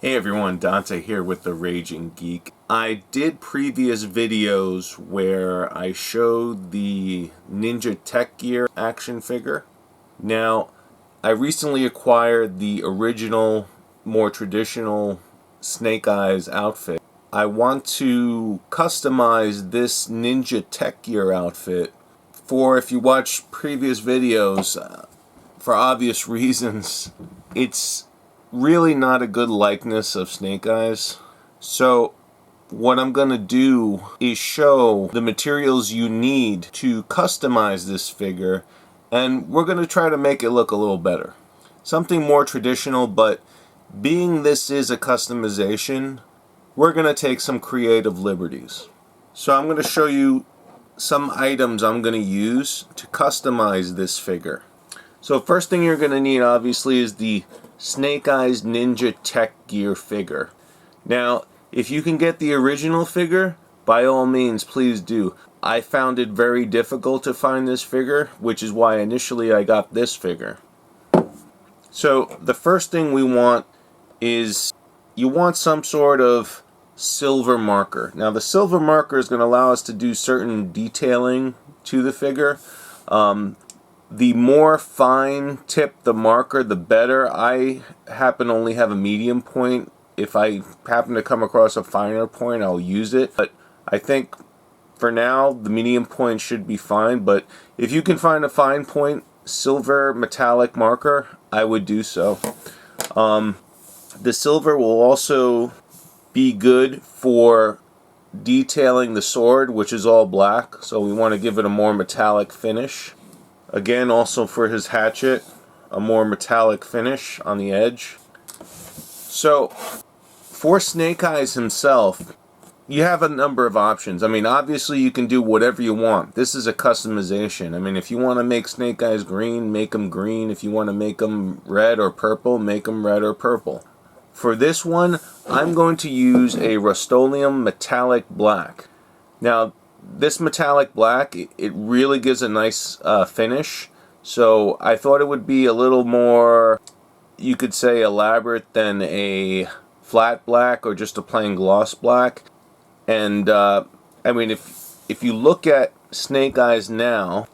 Hey everyone, Dante here with the Ragingeek. I did previous videos where I showed the Ninja Tech Gear action figure. Now, I recently acquired the original, more traditional Snake Eyes outfit. I want to customize this Ninja Tech Gear outfit for, if you watch previous videos, for obvious reasons, it's really not a good likeness of Snake Eyes. So what I'm going to do is show the materials you need to customize this figure, and we're going to try to make it look a little better. Something more traditional, but being this is a customization, we're going to take some creative liberties. So I'm going to show you some items I'm going to use to customize this figure. So first thing you're going to need obviously is the Snake Eyes Ninja Tech Gear figure. Now, if you can get the original figure, by all means, please do. I found it very difficult to find this figure, which is why initially I got this figure. So, the first thing we want is, you want some sort of silver marker. Now, the silver marker is going to allow us to do certain detailing to the figure. The more fine tip the marker, the better. I happen to only have a medium point. If I happen to come across a finer point, I'll use it. But I think for now, the medium point should be fine. But if you can find a fine point, silver metallic marker, I would do so. The silver will also be good for detailing the sword, which is all black. So we want to give it a more metallic finish. Again, also for his hatchet, a more metallic finish on the edge. So, for Snake Eyes himself, you have a number of options. I mean, obviously you can do whatever you want. This is a customization. I mean, if you want to make Snake Eyes green, make them green. If you want to make them red or purple, make them red or purple. For this one, I'm going to use a Rust-Oleum metallic black. Now, this metallic black, it really gives a nice finish, so I thought it would be a little more, you could say, elaborate than a flat black or just a plain gloss black. And I mean, if you look at Snake Eyes now,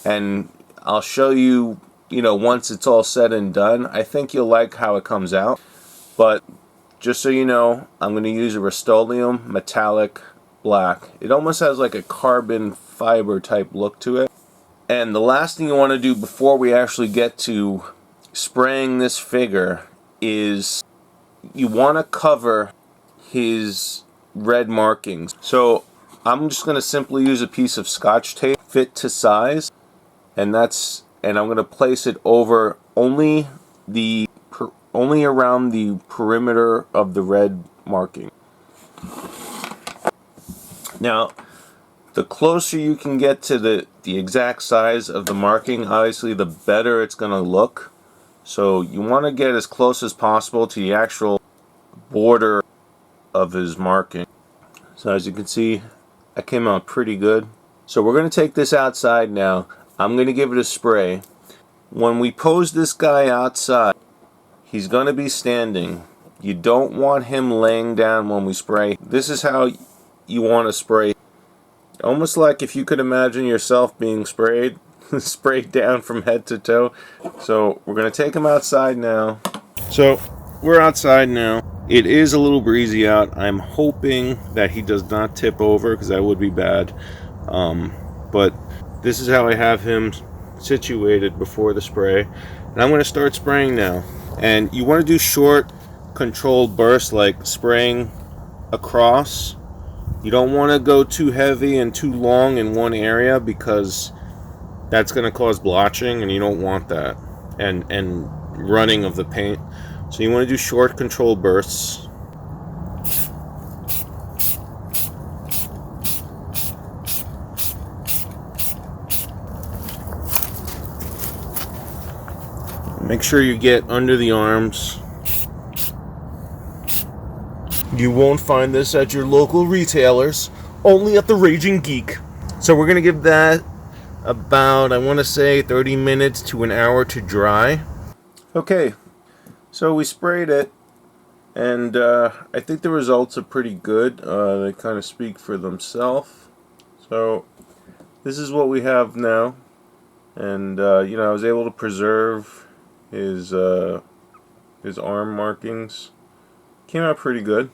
and I'll show you, once it's all said and done, I think you'll like how it comes out. But just so you know, I'm going to use a Rust-Oleum metallic black. It almost has like a carbon fiber type look to it. And the last thing you want to do before we actually get to spraying this figure is you want to cover his red markings. So I'm just going to simply use a piece of Scotch tape fit to size, and I'm going to place it over only around the perimeter of the red marking. Now, the closer you can get to the exact size of the marking, obviously the better it's going to look. So you want to get as close as possible to the actual border of his marking. So as you can see, that came out pretty good. So we're going to take this outside now. I'm going to give it a spray. When we pose this guy outside, he's going to be standing. You don't want him laying down when we spray. This is how you want to spray. Almost like if you could imagine yourself being sprayed, sprayed down from head to toe. So we're going to take him outside now. So we're outside now. It is a little breezy out. I'm hoping that he does not tip over, because that would be bad. But this is how I have him situated before the spray. And I'm going to start spraying now. And you want to do short, controlled bursts, like spraying across. You don't want to go too heavy and too long in one area, because that's going to cause blotching, and you don't want that, and running of the paint. So you want to do short, controlled bursts. Make sure you get under the arms. You won't find this at your local retailers, only at the Ragingeek. So we're going to give that about, I want to say, 30 minutes to an hour to dry. Okay, so we sprayed it, And I think the results are pretty good. They kind of speak for themselves. So this is what we have now. And you know, I was able to preserve his arm markings. Came out pretty good.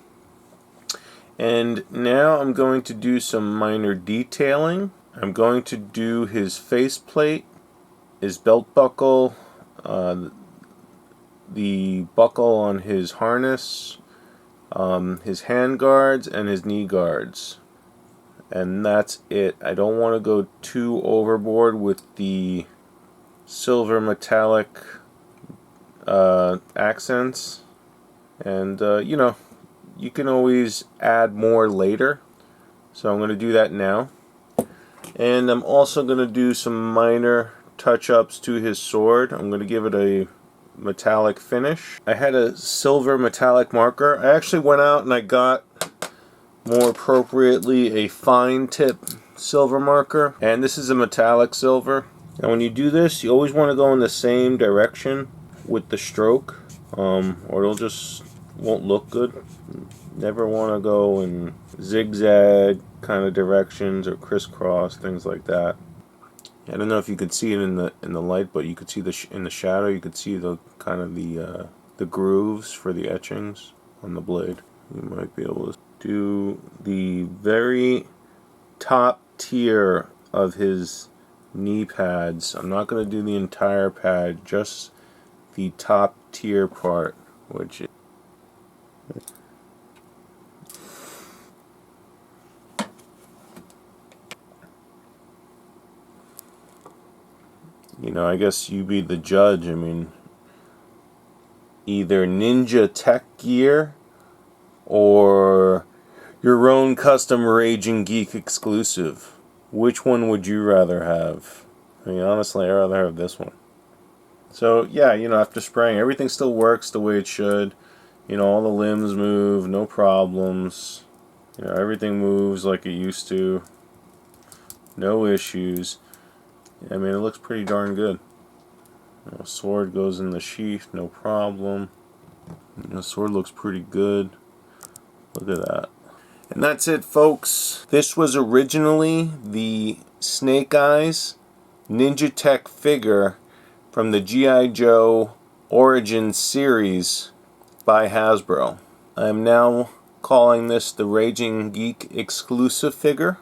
And now I'm going to do some minor detailing. I'm going to do his faceplate, his belt buckle, the buckle on his harness, his hand guards, and his knee guards. And that's it. I don't want to go too overboard with the silver metallic accents. And you know, you can always add more later. So I'm going to do that now. And I'm also going to do some minor touch-ups to his sword. I'm going to give it a metallic finish. I had a silver metallic marker. I actually went out and I got, more appropriately, a fine tip silver marker. And this is a metallic silver. And when you do this, you always want to go in the same direction with the stroke, or it'll just won't look good. Never want to go in zigzag kind of directions or crisscross, things like that. I don't know if you could see it in the light, but you could see in the shadow. You could see the kind of the grooves for the etchings on the blade. You might be able to do the very top tier of his knee pads. I'm not going to do the entire pad, just the top tier part, which is you know, I guess you be the judge. I mean, either Ninja Tech gear or your own custom Ragingeek exclusive. Which one would you rather have? I mean, honestly, I'd rather have this one. So, yeah, you know, after spraying, everything still works the way it should. You know, all the limbs move, no problems. You know, everything moves like it used to. No issues. I mean, it looks pretty darn good. You know, sword goes in the sheath, no problem. You know, sword looks pretty good. Look at that. And that's it, folks. This was originally the Snake Eyes Ninja Tech figure from the G.I. Joe Origins series by Hasbro. I am now calling this the Ragingeek exclusive figure.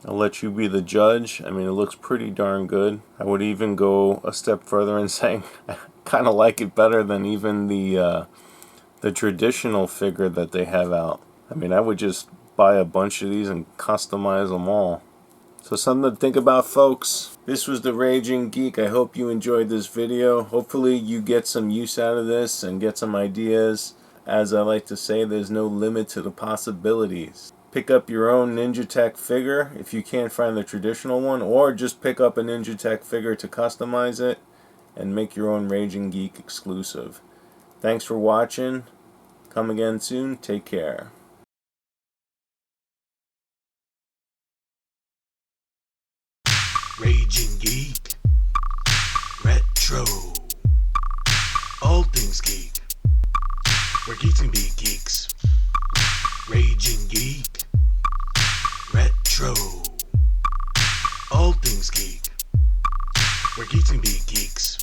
I'll let you be the judge. I mean, it looks pretty darn good. I would even go a step further and saying I kind of like it better than even the traditional figure that they have out. I mean, I would just buy a bunch of these and customize them all. So something to think about, folks. This was the Ragingeek. I hope you enjoyed this video. Hopefully you get some use out of this and get some ideas. As I like to say, there's no limit to the possibilities. Pick up your own Ninja Tech figure if you can't find the traditional one, or just pick up a Ninja Tech figure to customize it and make your own Ragingeek exclusive. Thanks for watching. Come again soon. Take care. Ragingeek, retro, all things geek, where geeks can be geeks. Ragingeek, retro, all things geek, where geeks can be geeks.